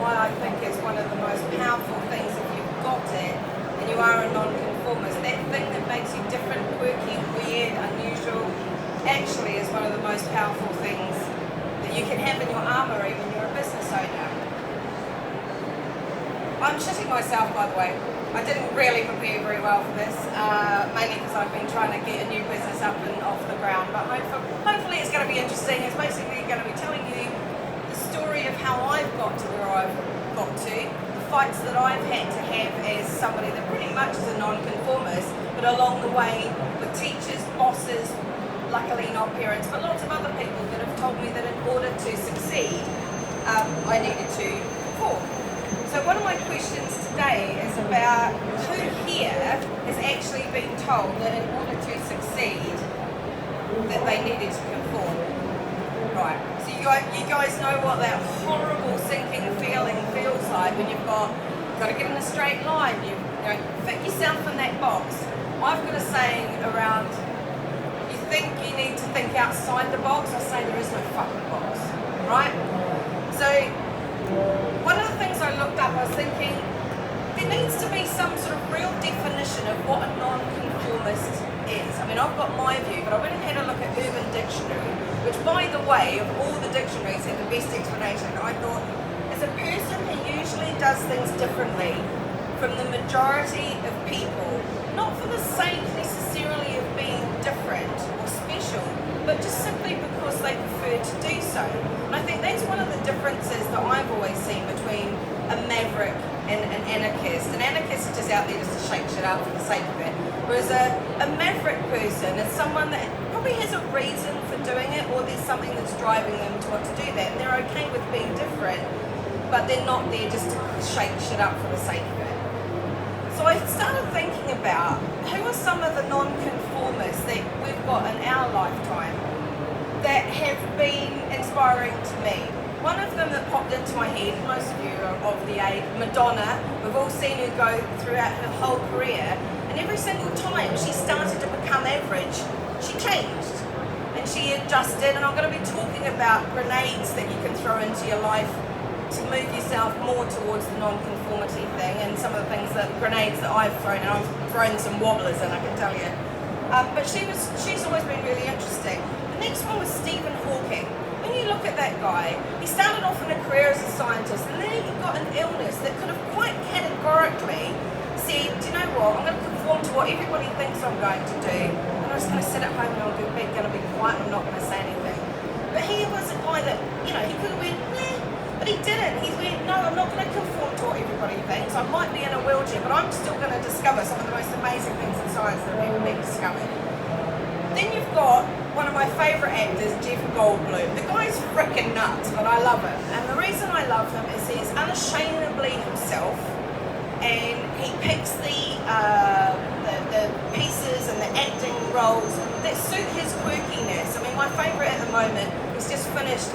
why I think it's one of the most powerful things if you've got it and you are a non-conformist. That thing that makes you different, quirky, weird, unusual, actually is one of the most powerful things that you can have in your armoury when you're a business owner. I'm shitting myself, by the way. I didn't really prepare very well for this, mainly because I've been trying to get a new business up and off the ground, but hopefully it's going to be interesting. It's basically going to be telling you the story of how I've got to where I've got to, the fights that I've had to have as somebody that pretty much is a non-conformist, but along the way with teachers, bosses, luckily not parents, but lots of other people that have told me that in order to succeed, I needed to conform. So one of my questions today is about who here has actually been told that in order to succeed that they needed to conform. Right, so you guys know what that horrible sinking feeling feels like when you've got to get in a straight line, you know, fit yourself in that box. I've got a saying around, you think you need to think outside the box, I say there is no fucking box, right? So one of the things I looked up, I was thinking, there needs to be some sort of real definition of what a non-conformist is. I mean, I've got my view, but I went and had a look at Urban Dictionary, which, by the way, of all the dictionaries, had the best explanation. I thought, as a person who usually does things differently from the majority of people, not for the sake necessarily of being different or special, but just simply because they prefer to do so. And I think that's one of the differences that I've always seen between a maverick and an anarchist. An anarchist is just out there just to shake shit up for the sake of it. Whereas a maverick person is someone that probably has a reason for doing it, or there's something that's driving them to want to do that. And they're okay with being different, but they're not there just to shake shit up for the sake of it. So I started thinking about who are some of the non-conformists that we've got in our lifetime that have been inspiring to me. One of them that popped into my head, most of you are of the age, Madonna. We've all seen her go throughout her whole career, and every single time she started to become average, she changed and she adjusted. And I'm going to be talking about grenades that you can throw into your life to move yourself more towards the non-conformity thing, and some of the things that grenades that I've thrown, and I've thrown some wobblers in, I can tell you. But she's always been really interesting. The next one was Stephen Hawking. When you look at that guy, he started off in a career as a scientist, and then he got an illness that could have quite categorically said, do you know what, I'm going to conform to what everybody thinks I'm going to do, and I'm just going to sit at home and I'm going to be quiet and I'm not going to say anything. But he was a guy that, you know, he could have went, but he didn't. He went, no, I'm not going to conform to what everybody thinks. I might be in a wheelchair, but I'm still going to discover some of the most amazing things in science that have ever been discovered. Then you've got one of my favourite actors, Jeff Goldblum. The guy's freaking nuts, but I love him. And the reason I love him is he's unashamedly himself, and he picks the pieces and the acting roles that suit his quirkiness. I mean, my favourite at the moment, he's just finished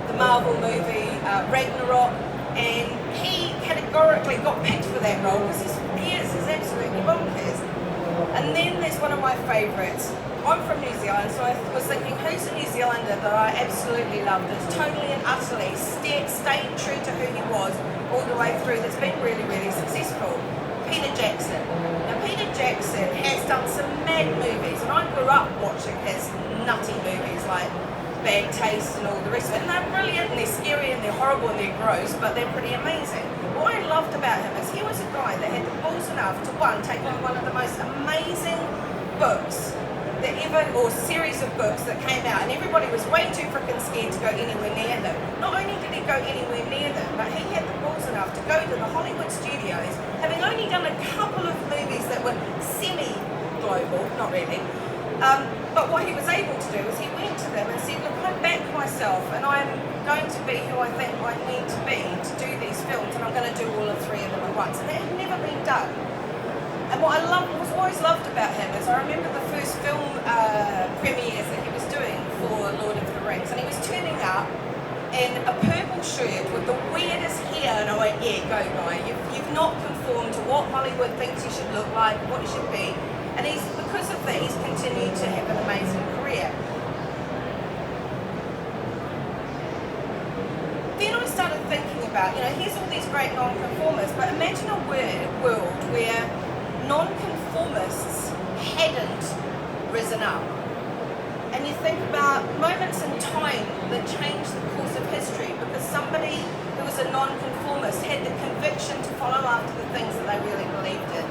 the Marvel movie Ragnarok, and he categorically got picked for that role because he is absolutely bonkers. And then there's one of my favourites. I'm from New Zealand, so I was thinking, who's a New Zealander that I absolutely love, that's totally and utterly stayed true to who he was all the way through, that's been really, really successful? Peter Jackson. Now, Peter Jackson has done some mad movies, and I grew up watching his nutty movies like Bad Taste and all the rest of it, and they're brilliant, and they're scary, and they're horrible, and they're gross, but they're pretty amazing. What I loved about him is he was a guy that had the balls enough to, one, take on one of the most amazing books that ever, or series of books that came out, and everybody was way too freaking scared to go anywhere near them. Not only did he go anywhere near them, but he had the balls enough to go to the Hollywood studios, having only done a couple of movies that were semi-global, not really, but what he was able to do was he went to them and said, look, I back myself, and I'm going to be who I think I need to be to do these films, and I'm going to do all of three of them at once. And that had never been done. And what I always loved about him is I remember the first film premieres that he was doing for Lord of the Rings, and he was turning up in a purple shirt with the weirdest hair, and I went, yeah, go guy, you've not conformed to what Hollywood thinks you should look like, what you should be, and because of that he's continued to have an amazing career. Then I started thinking about, here's all these great non-conformists, but imagine a world where non-conformists hadn't risen up. And you think about moments in time that changed the course of history because somebody who was a non-conformist had the conviction to follow after the things that they really believed in.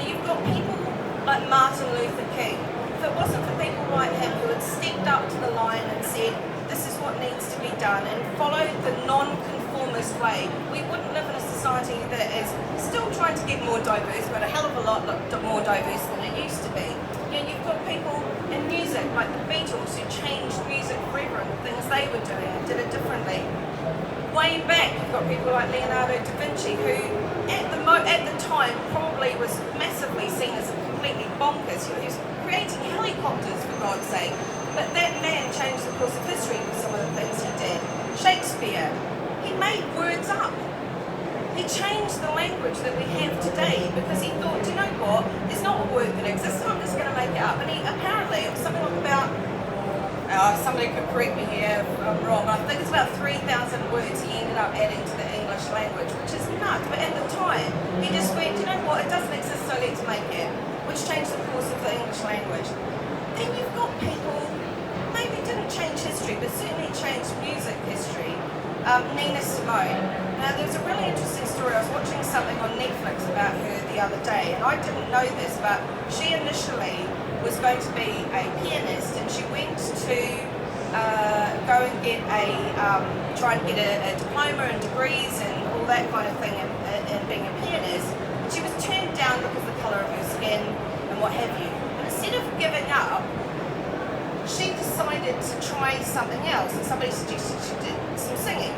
You've got people like Martin Luther King. If it wasn't for people like him who had stepped up to the line and said, this is what needs to be done, and followed the non-conformist way, we wouldn't live in a society that is still trying to get more diverse, but a hell of a lot more diverse than it used to be. You've got people in music like the Beatles who changed music forever and the things they were doing and did it differently. Way back, you've got people like Leonardo da Vinci who at the time probably was massively seen as completely bonkers. He was creating helicopters for God's sake. But that man changed the course of history with some of the things he did. Shakespeare, he made words up. He changed the language that we have today because he thought, do you know what, there's not a word that exists, so I'm just going to make it up. And apparently, it was something about, somebody could correct me here if I'm wrong, I think it's about 3,000 words he ended up adding to the English language, which is nuts. But at the time, he just went, do you know what, it doesn't exist, so let's make it, which changed the course of the English language. Then you've got people, maybe didn't change history, but certainly changed music history. Nina Simone. Now there's a really interesting story. I was watching something on Netflix about her the other day, and I didn't know this, but she initially was going to be a pianist, and she went to go and get try and get a diploma and degrees and all that kind of thing in being a pianist. She was turned down because of the colour of her skin and what have you. And instead of giving up, she decided to try something else, and somebody suggested she did some singing.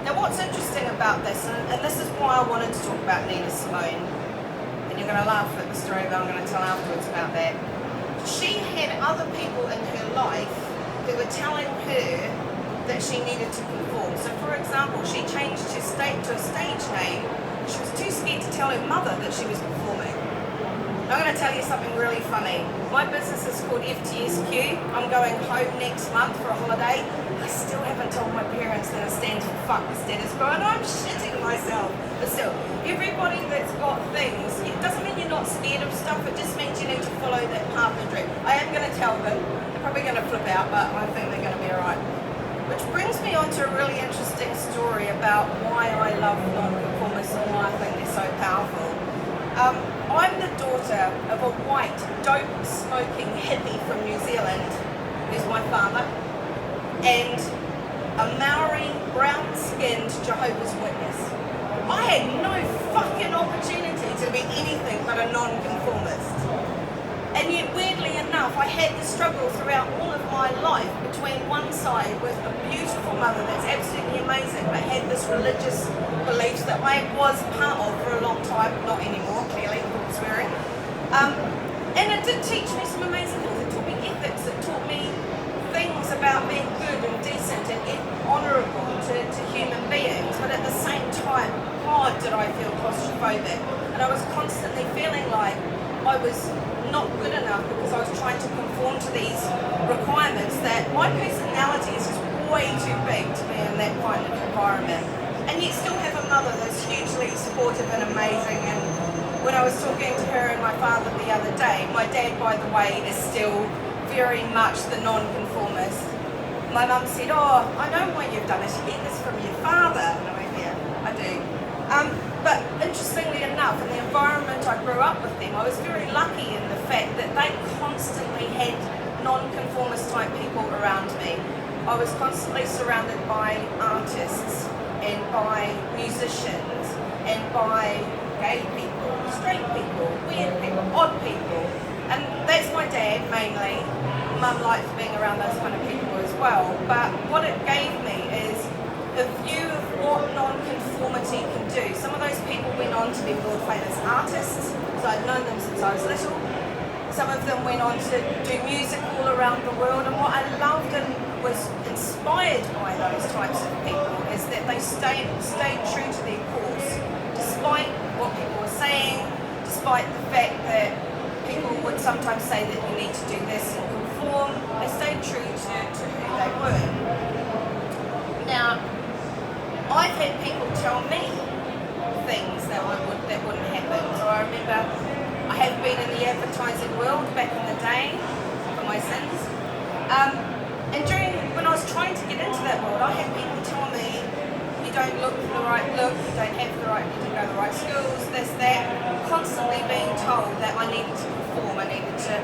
Now what's interesting about this, and this is why I wanted to talk about Nina Simone, and you're going to laugh at the story that I'm going to tell afterwards about that. She had other people in her life who were telling her that she needed to conform. So for example, she changed her to a stage name. She was too scared to tell her mother that she was conforming. I'm going to tell you something really funny. My business is called FTSQ. I'm going home next month for a holiday. I still haven't told my parents that it stands for fuck the status quo, and I'm shitting myself. But still, everybody that's got things, it doesn't mean you're not scared of stuff, it just means you need to follow that path and dream. I am going to tell them. They're probably going to flip out, but I think they're going to be alright. Which brings me on to a really interesting story about why I love non-conformists and why I think they're so powerful. I'm the daughter of a white, dope-smoking hippie from New Zealand, who's my father, and a Maori, brown-skinned Jehovah's Witness. I had no fucking opportunity to be anything but a non-conformist. And yet, weirdly enough, I had the struggle throughout all of my life between one side with a beautiful mother that's absolutely amazing, but had this religious beliefs that I was part of for a long time, not anymore, clearly, I'm swearing. And it did teach me some amazing things. It taught me ethics, it taught me things about being good and decent and honourable to human beings, but at the same time, God, did I feel claustrophobic. And I was constantly feeling like I was not good enough because I was trying to conform to these requirements that my personality is just way too big to be in that kind of environment. And yet still have a mother that's hugely supportive and amazing. And when I was talking to her and my father the other day, my dad, by the way, is still very much the non-conformist. My mum said, oh, I know why you've done this, you get this from your father. And I went, yeah, I do. But interestingly enough, in the environment I grew up with them, I was very lucky in the fact that they constantly had non-conformist type people around me. I was constantly surrounded by artists and by musicians and by gay people, straight people, weird people, odd people. And that's my dad mainly. Mum liked being around those kind of people as well. But what it gave me is a view of what non-conformity can do. Some of those people went on to be world famous artists, so I'd known them since I was little. Some of them went on to do music all around the world, and what I loved and was inspired by those types of people is that they stayed true to their course, despite what people were saying, despite the fact that people would sometimes say that you need to do this and conform. They stayed true to who they were. Now, I've had people tell me things that wouldn't happen. So I remember I have been in the advertising world back in the day for my sins. And when I was trying to get into that world, I had people tell me, you don't look the right look, you don't have the right, you didn't go to the right schools, this, that, constantly being told that I needed to perform, I needed to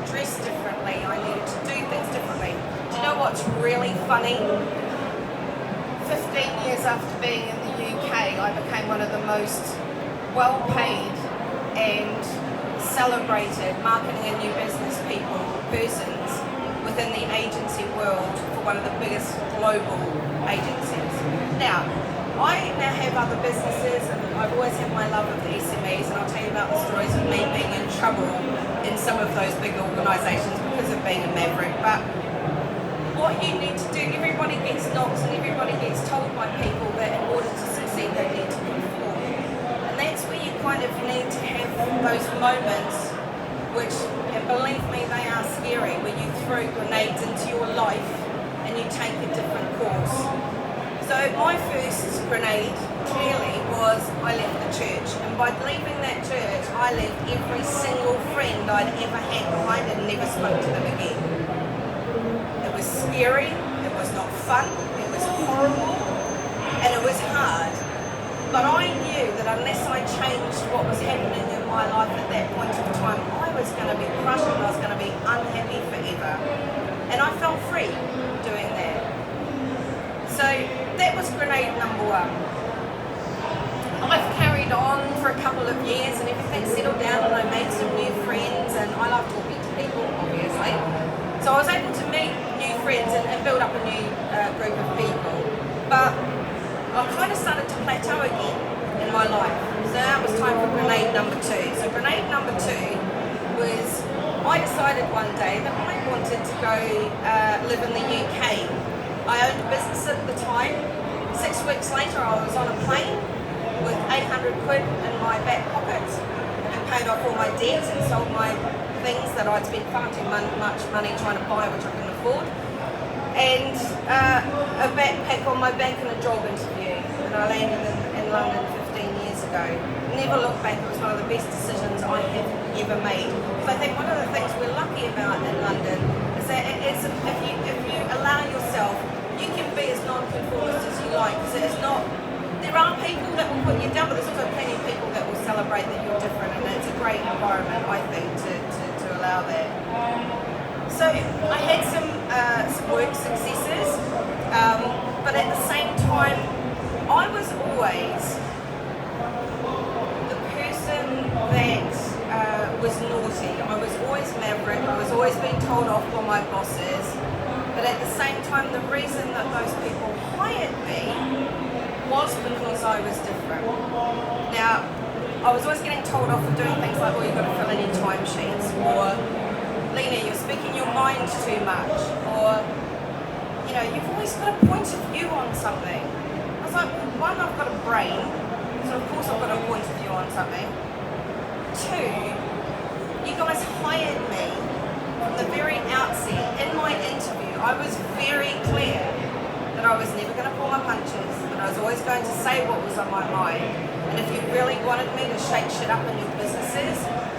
dress differently, I needed to do things differently. Do you know what's really funny? 15 years after being in the UK, I became one of the most well-paid and celebrated marketing and new business persons within the agency world for one of the biggest global agencies. Now, I now have other businesses, and I've always had my love of the SMEs, and I'll tell you about the stories of me being in trouble in some of those big organisations because of being a maverick. But what you need to do, everybody gets knocks and everybody gets told by people that in order to succeed they need to conform. And that's where you kind of need to have those moments which, and believe me, they are scary, where you throw grenades into your life and you take a different course. So my first grenade clearly was I left the church, and by leaving that church I left every single friend I'd ever had behind and never spoke to them again. It was scary, it was not fun, it was horrible, and it was hard. But I knew that unless I changed what was happening in my life at that point in time, I was going to be crushed and I was going to be unhappy forever. And I felt free doing that. So that was grenade number one. I've carried on for a couple of years and everything settled down and I made some new friends, and I love talking to people, obviously. So I was able to meet new friends and build up a new group of people. But I kind of started to plateau again in my life. So now it was time for grenade number two. So grenade number two was I decided one day that I wanted to go live in the UK. I owned a business at the time. 6 weeks later I was on a plane with 800 quid in my back pocket and paid off all my debts and sold my things that I'd spent far too much money trying to buy, which I couldn't afford, and a backpack on my back and a job interview. And I landed in London 15 years ago. Never looked back, it was one of the best decisions I have ever made. Because I think one of the things we're lucky about in London is that if you allow yourself, you can be as non-conformist as you like. Because it is not, there are people that will put you down, but there's also plenty of people that will celebrate that you're different, and it's a great environment, I think, to allow that. So I had some work successes, but at the same time, I was always the person that was naughty. I was always maverick. I was always being told off by my bosses. But at the same time, the reason that those people hired me was because I was different. Now, I was always getting told off for doing things like, oh, you've got to fill in your timesheets, or Lena, you're speaking your mind too much, or, you know, you've always got a point of view on something. I was like, well, one, I've got a brain, so of course I've got a point of view on something. Two, you guys hired me from the very outset. In my interview, I was very clear that I was never going to pull my punches, that I was always going to say what was on my mind. And if you really wanted me to shake shit up in your businesses,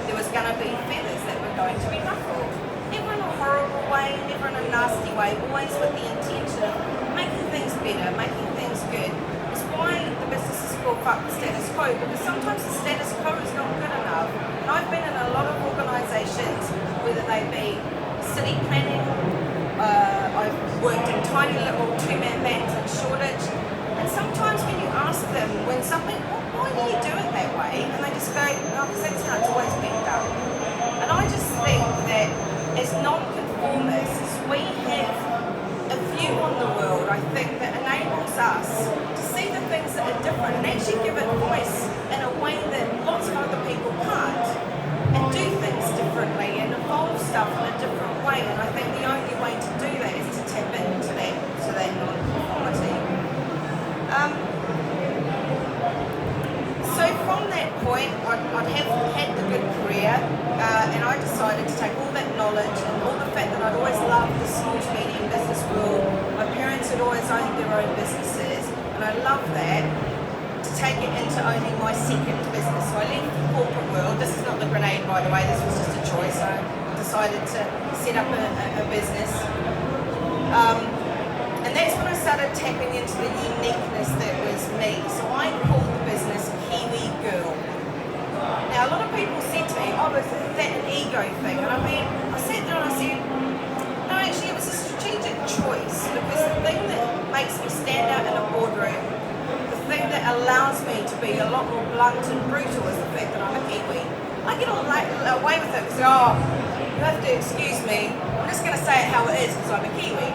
there was going to be feathers that were going to be ruffled. Never in a horrible way, never in a nasty way, always with the intention of making things better, making things good. It's why the business is called Fuck the Status Quo, because sometimes the status quo is not good enough. And I've been in a lot of organisations, whether they be city planning, I've worked in tiny little two-man bands in Shoreditch, and sometimes when you ask them when something, why do you do it that way? And they just go, oh, because that's how it's always been done. And I just think that as non-conformists, we have a view on the world, I think, that enables us to see the things that are different and actually give it voice in a way that lots of other people can't, and do things differently and evolve stuff in a different way. And I think the only way to do that is to tap into that non-conformity. So from that point, I'd have had the good career, and I decided to take all that knowledge and all the fact that I'd always loved the small to medium business world. My parents had always owned their own businesses, and I loved above that to take it into owning my second business. So I left the corporate world. This is not the grenade, by the way, this was just a choice. I decided to set up a business. And that's when I started tapping into the uniqueness that was me. So I called the business Kiwi Girl. Now, a lot of people said to me, oh, is that an ego thing? And I sat there and I said, no, actually it was a strategic choice, because the thing that makes me stand out in a boardroom, the thing that allows me to be a lot more blunt and brutal is the fact that I'm a Kiwi. I get away with it because, you have to excuse me, I'm just going to say it how it is because I'm a Kiwi.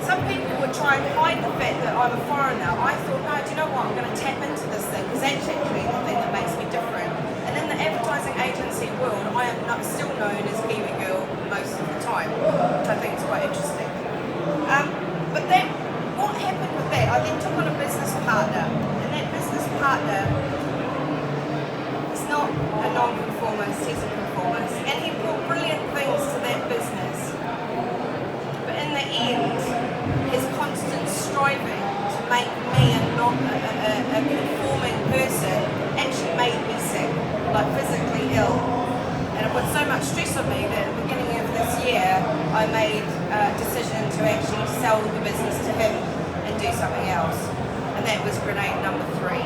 Some people would try and hide the fact that I'm a foreigner. I thought, no, do you know what, I'm going to tap into this thing, because that's actually the thing that makes me different. And in the advertising agency world, I am still known as Kiwi Girl most of the time, which I think is quite interesting. But then, what happened with that? I then took on a business partner, and that business partner is not a non-conformist, he's a conformist, and he brought brilliant things to that business. But in the end, his constant striving to make me a conforming person actually made me sick, like physically ill. And it put so much stress on me that at the beginning of this year, I made a decision to actually sell the business to him and do something else. And that was grenade number 3.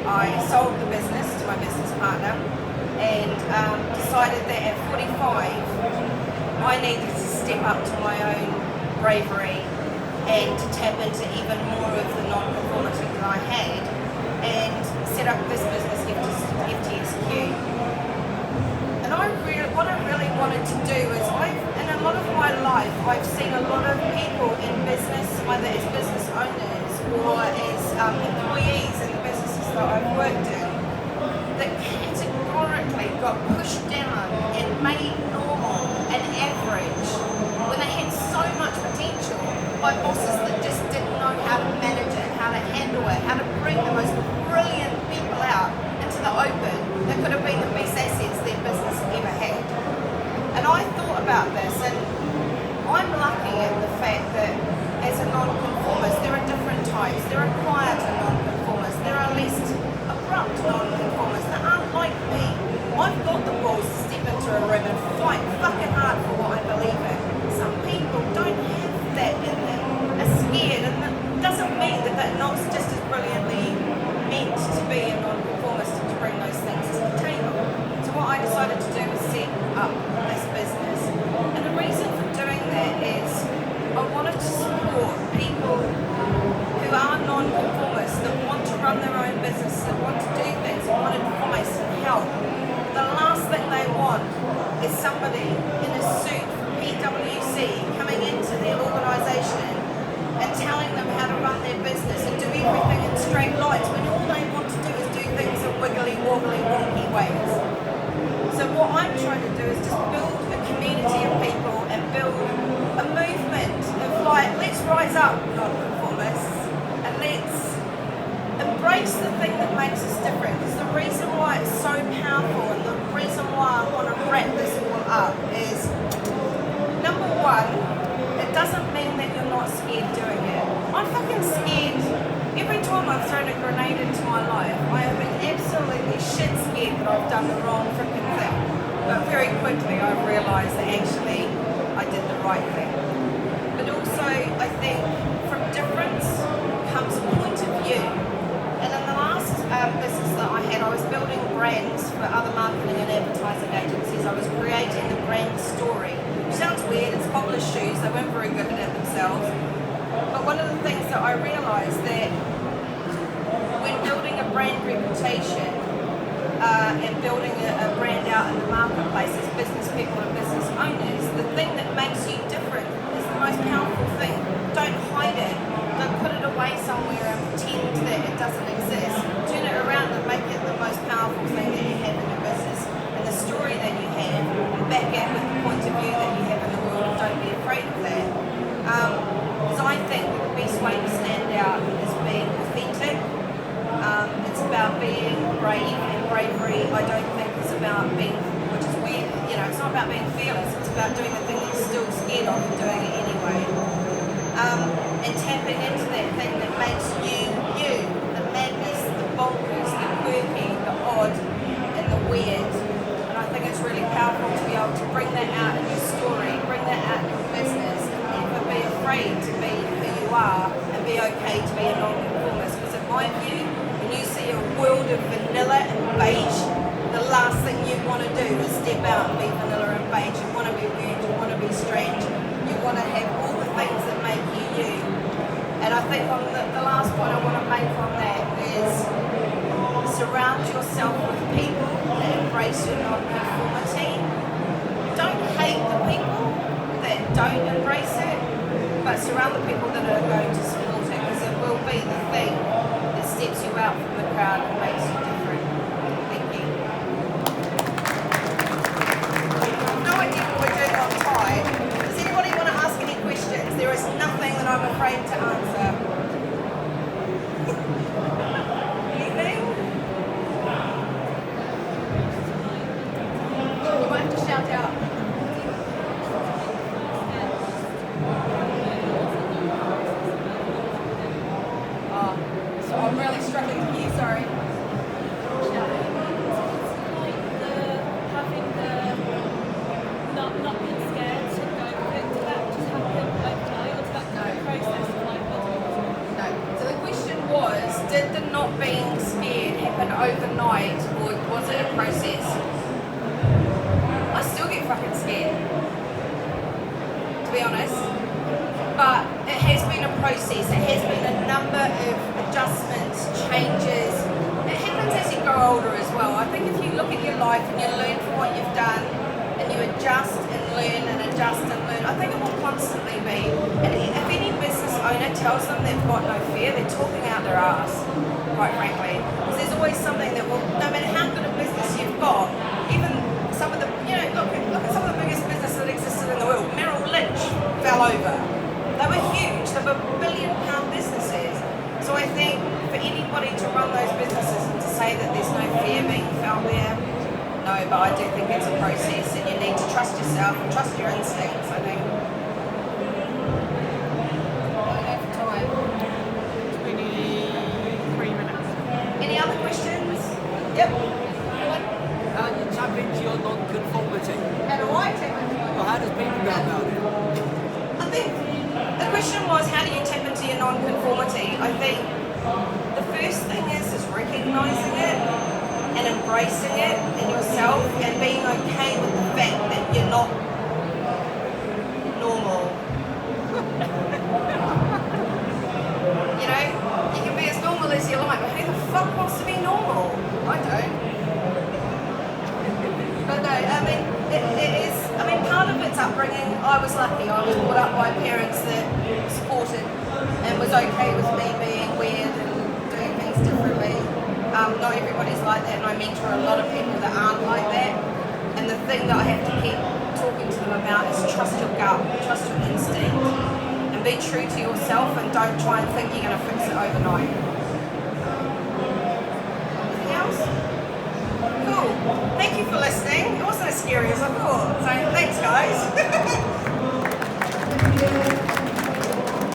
I sold the business to my business partner and decided that at 45, I needed to step up to my own bravery and to tap into even more of the non-conformity that I had and set up this business, FTSQ. And what I really wanted to do is, in a lot of my life, I've seen a lot of people in business, whether as business owners or as employees in the businesses that I've worked in, that categorically got pushed down and made normal and average when they had so much potential by bosses that just didn't know how to manage it, how to handle it, how to bring the most brilliant people out into the open that could have been the best assets their business ever had. And I thought about this, and I'm lucky in the fact that as a non-conformist, there are different types. There are quieter non-conformists, there are less abrupt non-conformists that aren't like me. I've got the balls to step into a room and fight fucking hard for what I believe in. Some people don't have that in them, are scared, and that doesn't mean that they're not just as brilliantly meant to be a non-conformist and to bring those things to the table. So what I decided to do was set up this business. And the reason for doing that is I wanted to support people who are non-conformists, that want to run their own business, that want to do things, that want advice and help. The last thing they want is somebody in a suit from PwC coming into their organisation and telling them how to run their business and do everything in straight lines when all they want to do is do things in wiggly, wobbly, wonky ways. So what I'm trying to do is just build a community of people and build a movement of like, let's rise up, non-conformists, and let's embrace the thing that makes us different. Because the reason why it's so powerful and the reason why I want to wrap this all up is, number 1, it doesn't mean that you're not scared doing it. I'm fucking scared. Every time I've thrown a grenade into my life, I have been absolutely shit scared that I've done the wrong freaking thing. But very quickly I've realised that actually I did the right thing. But also I think from difference comes a point of view. And in the last business that I had, I was building brands for other marketing and advertising agencies. I was creating the brand story. Which sounds weird, it's cobbler's shoes, they weren't very good at it themselves. But one of the things that I realised that when building a brand reputation and building a brand out in the marketplace as business people and business owners, the thing that makes you different is the most powerful thing. Don't hide it. Don't put it away somewhere and pretend that it doesn't exist. Turn it around and make it the most powerful thing that you have in your business. And the story that you have, and back it with the point of view that you have in the world, and don't be afraid of that. Because I think that the best way to stand out is being authentic. It's about being brave, and bravery I don't think is about being, which is weird, it's not about being fearless, it's about doing the thing that you're still scared of and doing it anyway. And tapping into that thing that makes you, you. yourself with people that embrace your non-conformity. Don't hate the people that don't embrace it, but surround the people that are going to support it, because it will be the thing that steps you out from the crowd and makes you different. Thank you. I've no idea what we're doing on time. Does anybody want to ask any questions? There is nothing that I'm afraid to answer. Anything? You might have to shout out. I'm really struggling to hear, sorry. Not being scared to go with it, did that just happen overnight, or did that go process of like No. So the question was, did the not being scared happen overnight, or was it a process? I still get fucking scared, to be honest. But it has been a process. It has been a number of adjustments, changes. It happens as you grow older as well. I think if you look at your life and you learn from what you've done, and you adjust and learn and adjust and learn, I think it will constantly be. And if any business owner tells them they've got no fear, they're talking out their ass, quite frankly. Because there's always something that will, no matter how good a business you've got, even some of the, look at some of the biggest businesses that existed in the world. Merrill Lynch fell over. They were huge. They were billion-pound businesses. So I think for anybody to run those businesses and to say that there's no fear being felt there, no, but I do think it's a process, and you need to trust yourself and trust your instincts, I think. Over time. 23 minutes. Any other questions? Yep. How do you tap into your non-conformity? How do I tap into it? Well, how does people go about it? I think the question was, how do you tap into your non-conformity? I think the first thing is recognising it and embracing it in yourself and being okay with the fact that you're not normal. You can be as normal as you like, but who the fuck wants to be normal? I don't. But no, it is, part of it's upbringing. I was lucky. I was brought up by parents that supported and was okay with me being weird and doing things differently. Not everybody's like that, and I mentor a lot of people that aren't like that. And the thing that I have to keep talking to them about is trust your gut, trust your instinct, and be true to yourself, and don't try and think you're going to fix it overnight. Anything else? Cool. Thank you for listening. It wasn't as scary as I thought. So thanks, guys.